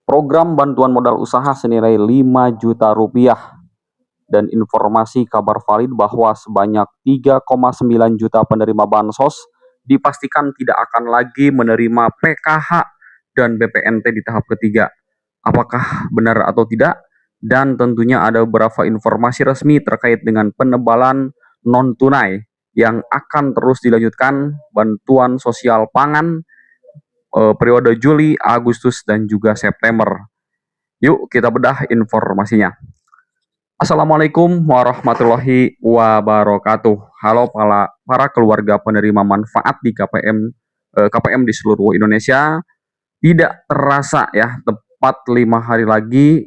program bantuan modal usaha senilai 5 juta rupiah, dan informasi kabar valid bahwa sebanyak 3,9 juta penerima bansos dipastikan tidak akan lagi menerima PKH dan BPNT di tahap ketiga. Apakah benar atau tidak? Dan tentunya ada beberapa informasi resmi terkait dengan penebalan non-tunai yang akan terus dilanjutkan bantuan sosial pangan periode Juli, Agustus, dan juga September. Yuk kita bedah informasinya. Assalamualaikum warahmatullahi wabarakatuh. Halo para keluarga penerima manfaat di KPM di seluruh Indonesia. Tidak terasa ya, tepat 5 hari lagi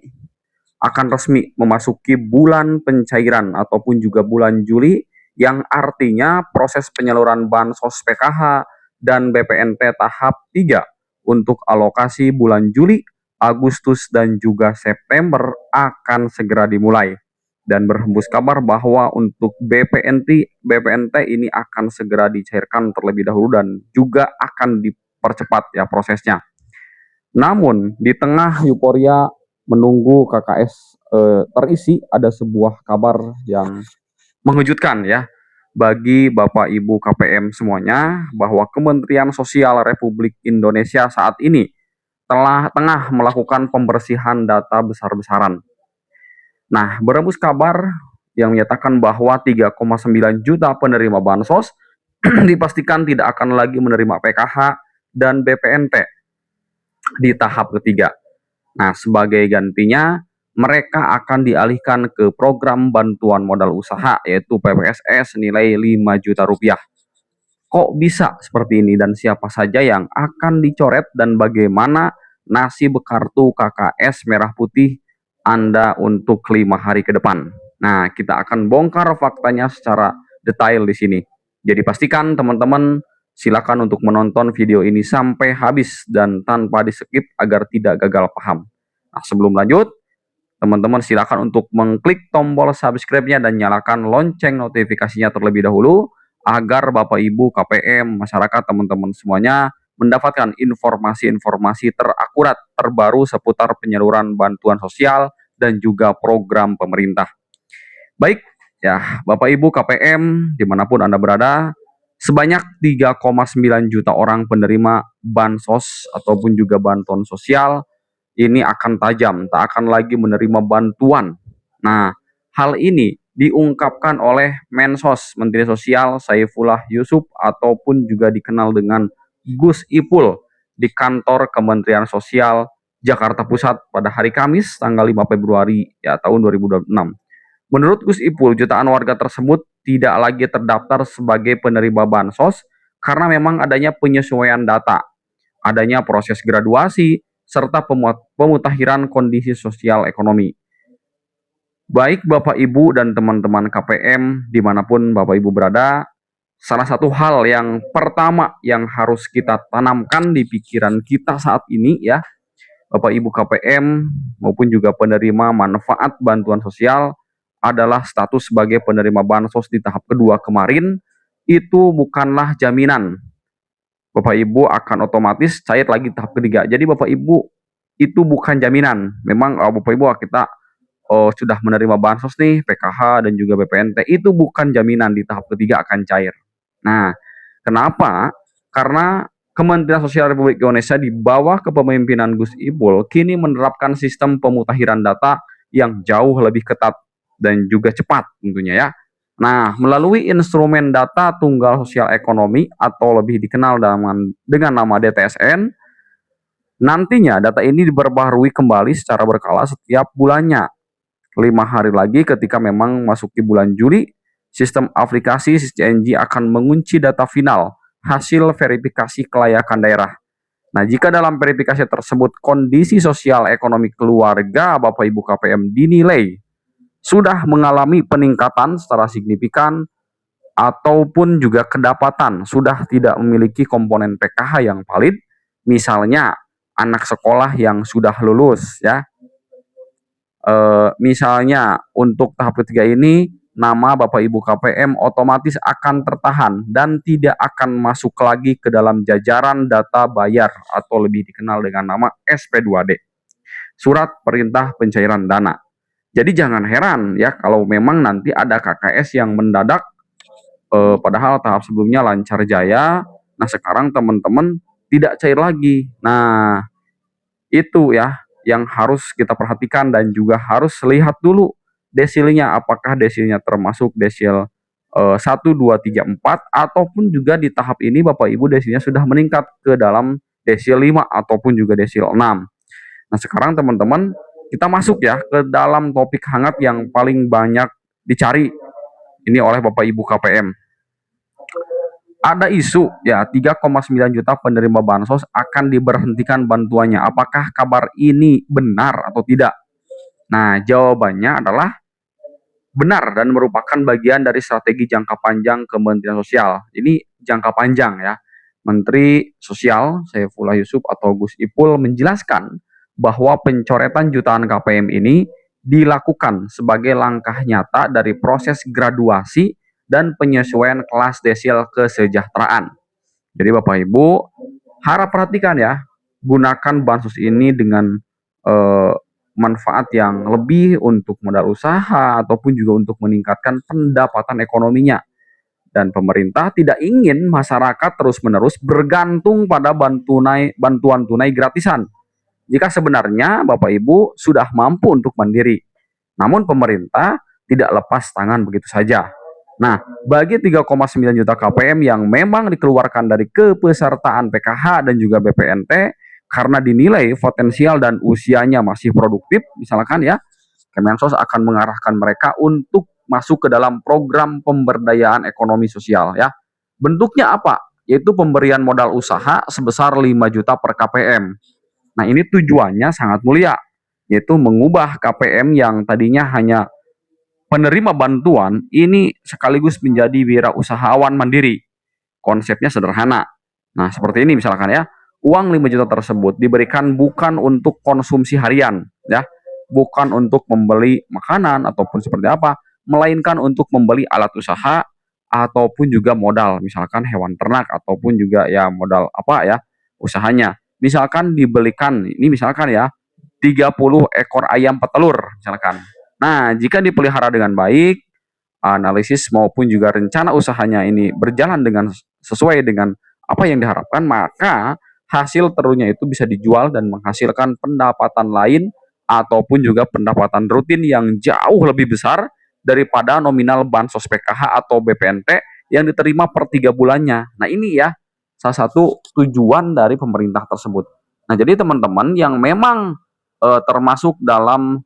akan resmi memasuki bulan pencairan ataupun juga bulan Juli, yang artinya proses penyaluran bansos PKH dan BPNT tahap 3 untuk alokasi bulan Juli, Agustus, dan juga September akan segera dimulai. Dan berhembus kabar bahwa untuk BPNT ini akan segera dicairkan terlebih dahulu dan juga akan dipercepat ya prosesnya. Namun di tengah euforia menunggu KKS terisi, ada sebuah kabar yang mengejutkan ya bagi Bapak Ibu KPM semuanya, bahwa Kementerian Sosial Republik Indonesia saat ini tengah melakukan pembersihan data besar-besaran. Nah, berembus kabar yang menyatakan bahwa 3,9 juta penerima bansos dipastikan tidak akan lagi menerima PKH dan BPNT di tahap ketiga. Nah, sebagai gantinya mereka akan dialihkan ke program bantuan modal usaha yaitu PPSS senilai 5 juta rupiah. Kok bisa seperti ini dan siapa saja yang akan dicoret dan bagaimana nasib kartu KKS merah putih Anda untuk 5 hari ke depan? Nah, kita akan bongkar faktanya secara detail di sini. Jadi pastikan teman-teman silakan untuk menonton video ini sampai habis dan tanpa di-skip agar tidak gagal paham. Nah, sebelum lanjut, teman-teman silakan untuk mengklik tombol subscribe-nya dan nyalakan lonceng notifikasinya terlebih dahulu agar Bapak Ibu KPM, masyarakat, teman-teman semuanya mendapatkan informasi-informasi terakurat terbaru seputar penyaluran bantuan sosial dan juga program pemerintah. Baik, ya Bapak Ibu KPM dimanapun Anda berada, sebanyak 3,9 juta orang penerima bansos ataupun juga bantuan sosial ini akan tajam, tak akan lagi menerima bantuan. Nah, hal ini diungkapkan oleh Mensos Menteri Sosial Saifullah Yusuf ataupun juga dikenal dengan Gus Ipul di kantor Kementerian Sosial Jakarta Pusat pada hari Kamis tanggal 5 Februari ya tahun 2026. Menurut Gus Ipul, jutaan warga tersebut tidak lagi terdaftar sebagai penerima bansos karena memang adanya penyesuaian data, adanya proses graduasi, serta pemutakhiran kondisi sosial ekonomi. Baik Bapak Ibu dan teman-teman KPM dimanapun Bapak Ibu berada, salah satu hal yang pertama yang harus kita tanamkan di pikiran kita saat ini ya, Bapak Ibu KPM maupun juga penerima manfaat bantuan sosial, adalah status sebagai penerima bansos di tahap kedua kemarin itu bukanlah jaminan Bapak Ibu akan otomatis cair lagi tahap ketiga. Jadi Bapak Ibu itu bukan jaminan. Memang Bapak Ibu kita sudah menerima bansos nih, PKH dan juga BPNT, itu bukan jaminan di tahap ketiga akan cair. Nah, kenapa? Karena Kementerian Sosial Republik Indonesia di bawah kepemimpinan Gus Ipul kini menerapkan sistem pemutakhiran data yang jauh lebih ketat dan juga cepat tentunya ya. Nah, melalui instrumen data tunggal sosial ekonomi atau lebih dikenal dengan nama DTSN, nantinya data ini diperbaharui kembali secara berkala setiap bulannya. 5 hari lagi ketika memang masuki bulan Juli, sistem aplikasi SISJNJ akan mengunci data final hasil verifikasi kelayakan daerah. Nah, jika dalam verifikasi tersebut kondisi sosial ekonomi keluarga Bapak Ibu KPM dinilai sudah mengalami peningkatan secara signifikan ataupun juga kedapatan sudah tidak memiliki komponen PKH yang valid, misalnya anak sekolah yang sudah lulus ya, misalnya untuk tahap ketiga ini nama Bapak Ibu KPM otomatis akan tertahan dan tidak akan masuk lagi ke dalam jajaran data bayar atau lebih dikenal dengan nama SP2D, Surat Perintah Pencairan Dana. Jadi jangan heran ya kalau memang nanti ada KKS yang mendadak padahal tahap sebelumnya lancar jaya. Nah, sekarang teman-teman tidak cair lagi. Nah, itu ya yang harus kita perhatikan dan juga harus lihat dulu desilnya, apakah desilnya termasuk desil 1, 2, 3, 4 ataupun juga di tahap ini Bapak Ibu desilnya sudah meningkat ke dalam desil 5 ataupun juga desil 6. Nah, sekarang teman-teman kita masuk ya ke dalam topik hangat yang paling banyak dicari ini oleh Bapak Ibu KPM. Ada isu ya 3,9 juta penerima bansos akan diberhentikan bantuannya. Apakah kabar ini benar atau tidak? Nah, jawabannya adalah benar dan merupakan bagian dari strategi jangka panjang Kementerian Sosial. Ini jangka panjang ya. Menteri Sosial Saifullah Yusuf atau Gus Ipul menjelaskan bahwa pencoretan jutaan KPM ini dilakukan sebagai langkah nyata dari proses graduasi dan penyesuaian kelas desil kesejahteraan. Jadi Bapak Ibu harap perhatikan ya, gunakan bansos ini dengan manfaat yang lebih untuk modal usaha ataupun juga untuk meningkatkan pendapatan ekonominya. Dan pemerintah tidak ingin masyarakat terus-menerus bergantung pada bantuan tunai gratisan. Jika sebenarnya Bapak Ibu sudah mampu untuk mandiri. Namun pemerintah tidak lepas tangan begitu saja. Nah, bagi 3,9 juta KPM yang memang dikeluarkan dari kepesertaan PKH dan juga BPNT karena dinilai potensial dan usianya masih produktif, misalkan ya, Kemensos akan mengarahkan mereka untuk masuk ke dalam program pemberdayaan ekonomi sosial ya. Bentuknya apa? Yaitu pemberian modal usaha sebesar 5 juta per KPM. Nah, ini tujuannya sangat mulia, yaitu mengubah KPM yang tadinya hanya penerima bantuan ini sekaligus menjadi wirausahawan mandiri. Konsepnya sederhana. Nah, seperti ini misalkan ya, uang 5 juta tersebut diberikan bukan untuk konsumsi harian, ya, bukan untuk membeli makanan ataupun seperti apa, melainkan untuk membeli alat usaha ataupun juga modal, misalkan hewan ternak ataupun juga ya modal apa ya, usahanya. Misalkan dibelikan, ini misalkan ya, 30 ekor ayam petelur, misalkan. Nah, jika dipelihara dengan baik, analisis maupun juga rencana usahanya ini berjalan dengan sesuai dengan apa yang diharapkan, maka hasil telurnya itu bisa dijual dan menghasilkan pendapatan lain ataupun juga pendapatan rutin yang jauh lebih besar daripada nominal bansos PKH atau BPNT yang diterima per 3 bulannya. Nah, ini ya salah satu tujuan dari pemerintah tersebut. Nah, jadi teman-teman yang memang termasuk dalam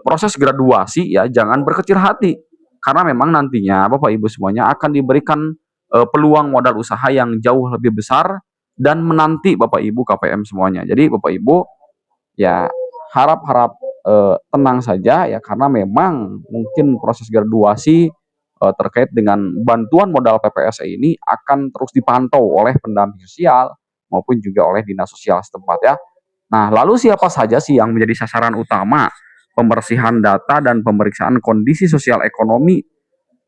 proses graduasi ya jangan berkecil hati karena memang nantinya Bapak Ibu semuanya akan diberikan peluang modal usaha yang jauh lebih besar dan menanti Bapak Ibu KPM semuanya. Jadi Bapak Ibu ya harap tenang saja ya karena memang mungkin proses graduasi terkait dengan bantuan modal PPSE ini akan terus dipantau oleh pendamping sosial maupun juga oleh dinas sosial setempat ya. Nah, lalu siapa saja sih yang menjadi sasaran utama pembersihan data dan pemeriksaan kondisi sosial ekonomi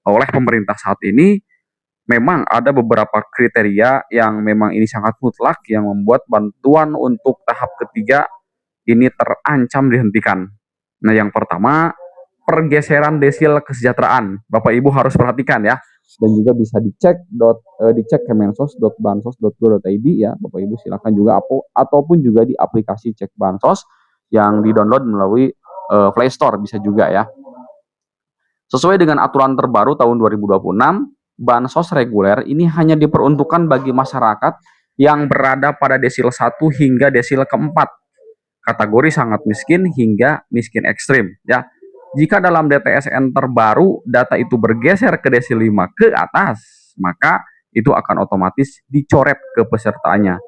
oleh pemerintah saat ini? Memang ada beberapa kriteria yang memang ini sangat mutlak yang membuat bantuan untuk tahap ketiga ini terancam dihentikan. Nah, yang pertama, pergeseran desil kesejahteraan. Bapak Ibu harus perhatikan ya. Dan juga bisa dicek kemensos.bansos.go.id ya. Bapak Ibu silakan juga ataupun juga di aplikasi cek bansos yang di-download melalui Play Store bisa juga ya. Sesuai dengan aturan terbaru tahun 2026, bansos reguler ini hanya diperuntukkan bagi masyarakat yang berada pada desil 1 hingga desil keempat. Kategori sangat miskin hingga miskin ekstrim ya. Jika dalam DTSN terbaru data itu bergeser ke desil 5 ke atas, maka itu akan otomatis dicoret ke pesertanya.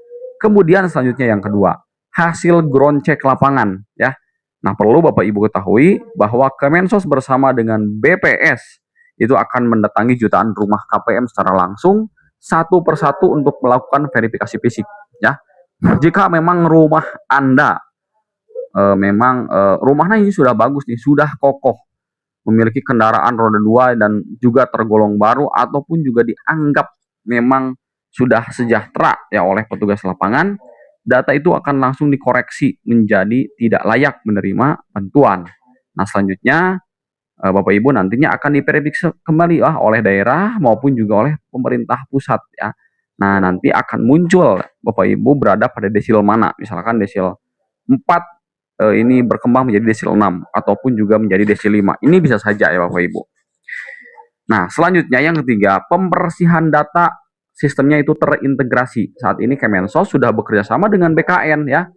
Kemudian selanjutnya yang kedua, hasil ground check lapangan ya. Nah, perlu Bapak Ibu ketahui bahwa Kemensos bersama dengan BPS itu akan mendatangi jutaan rumah KPM secara langsung satu persatu untuk melakukan verifikasi fisik ya. Jika memang rumah Anda memang rumahnya ini sudah bagus nih, sudah kokoh, memiliki kendaraan roda 2 dan juga tergolong baru ataupun juga dianggap memang sudah sejahtera ya oleh petugas lapangan, data itu akan langsung dikoreksi menjadi tidak layak menerima bantuan. Nah, selanjutnya Bapak Ibu nantinya akan diprediksi kembali oleh daerah maupun juga oleh pemerintah pusat ya. Nah, nanti akan muncul Bapak Ibu berada pada desil mana. Misalkan desil 4 ini berkembang menjadi desil 6 ataupun juga menjadi desil 5. Ini bisa saja ya Bapak Ibu. Nah, selanjutnya yang ketiga, pembersihan data sistemnya itu terintegrasi. Saat ini Kemensos sudah bekerja sama dengan BKN ya,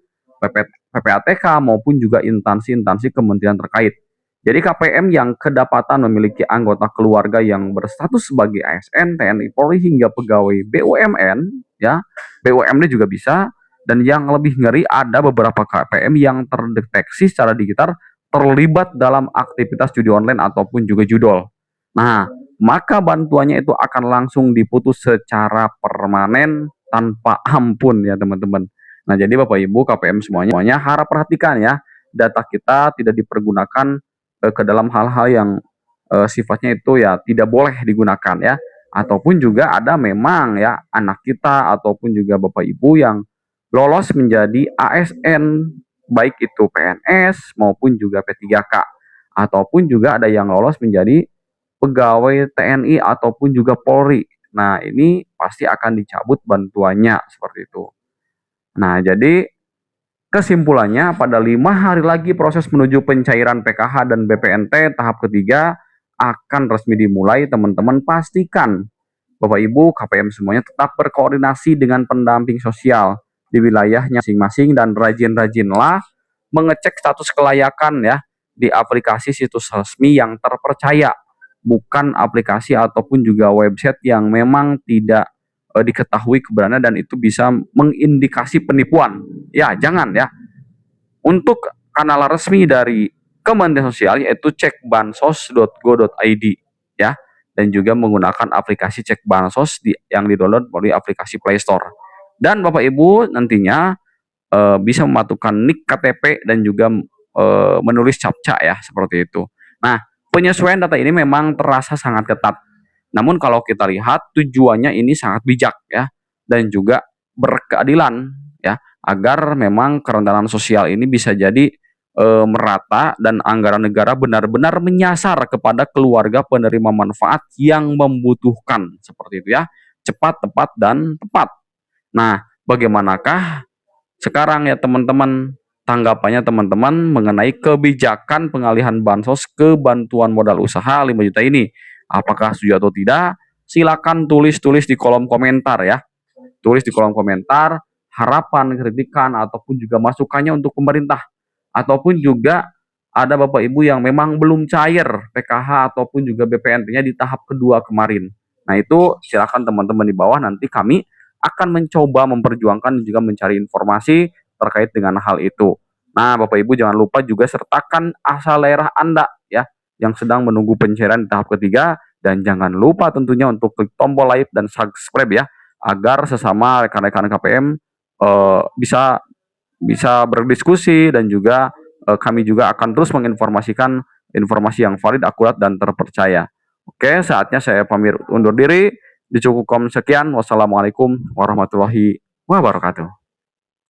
PPATK maupun juga instansi-instansi kementerian terkait. Jadi KPM yang kedapatan memiliki anggota keluarga yang berstatus sebagai ASN, TNI, Polri hingga pegawai BUMN ya, BUMN juga bisa. Dan yang lebih ngeri ada beberapa KPM yang terdeteksi secara digital terlibat dalam aktivitas judi online ataupun juga judol. Nah, maka bantuannya itu akan langsung diputus secara permanen tanpa ampun ya teman-teman. Nah, jadi Bapak Ibu KPM semuanya harap perhatikan ya, data kita tidak dipergunakan ke dalam hal-hal yang sifatnya itu ya tidak boleh digunakan ya. Ataupun juga ada memang ya anak kita ataupun juga Bapak Ibu yang lolos menjadi ASN, baik itu PNS maupun juga P3K. Ataupun juga ada yang lolos menjadi pegawai TNI ataupun juga Polri. Nah, ini pasti akan dicabut bantuannya seperti itu. Nah, jadi kesimpulannya pada 5 hari lagi proses menuju pencairan PKH dan BPNT tahap ketiga akan resmi dimulai. Teman-teman pastikan Bapak Ibu KPM semuanya tetap berkoordinasi dengan pendamping sosial di wilayahnya masing-masing dan rajin-rajinlah mengecek status kelayakan ya di aplikasi situs resmi yang terpercaya, bukan aplikasi ataupun juga website yang memang tidak diketahui kebenarannya dan itu bisa mengindikasi penipuan. Ya, jangan ya. Untuk kanal resmi dari Kementerian Sosial yaitu cekbansos.go.id ya, dan juga menggunakan aplikasi Cek Bansos yang di-download melalui aplikasi Play Store. Dan Bapak Ibu nantinya bisa memasukkan NIK KTP dan juga menulis captcha ya seperti itu. Nah, penyesuaian data ini memang terasa sangat ketat. Namun kalau kita lihat tujuannya ini sangat bijak ya dan juga berkeadilan ya agar memang kerentanan sosial ini bisa jadi merata dan anggaran negara benar-benar menyasar kepada keluarga penerima manfaat yang membutuhkan seperti itu ya, cepat, tepat dan tepat. Nah, bagaimanakah sekarang ya teman-teman tanggapannya teman-teman mengenai kebijakan pengalihan bansos ke bantuan modal usaha 5 juta ini? Apakah setuju atau tidak? Silakan tulis di kolom komentar ya. Tulis di kolom komentar harapan, kritikan ataupun juga masukannya untuk pemerintah. Ataupun juga ada Bapak Ibu yang memang belum cair PKH ataupun juga BPNT-nya di tahap kedua kemarin. Nah, itu silakan teman-teman di bawah, nanti kami akan mencoba memperjuangkan dan juga mencari informasi terkait dengan hal itu. Nah, Bapak Ibu jangan lupa juga sertakan asal daerah Anda ya yang sedang menunggu pencairan di tahap ketiga, dan jangan lupa tentunya untuk klik tombol like dan subscribe ya agar sesama rekan-rekan KPM bisa berdiskusi dan juga kami juga akan terus menginformasikan informasi yang valid, akurat dan terpercaya. Oke, saatnya saya pamit undur diri. Dicukupkan sekian. Wassalamualaikum warahmatullahi wabarakatuh.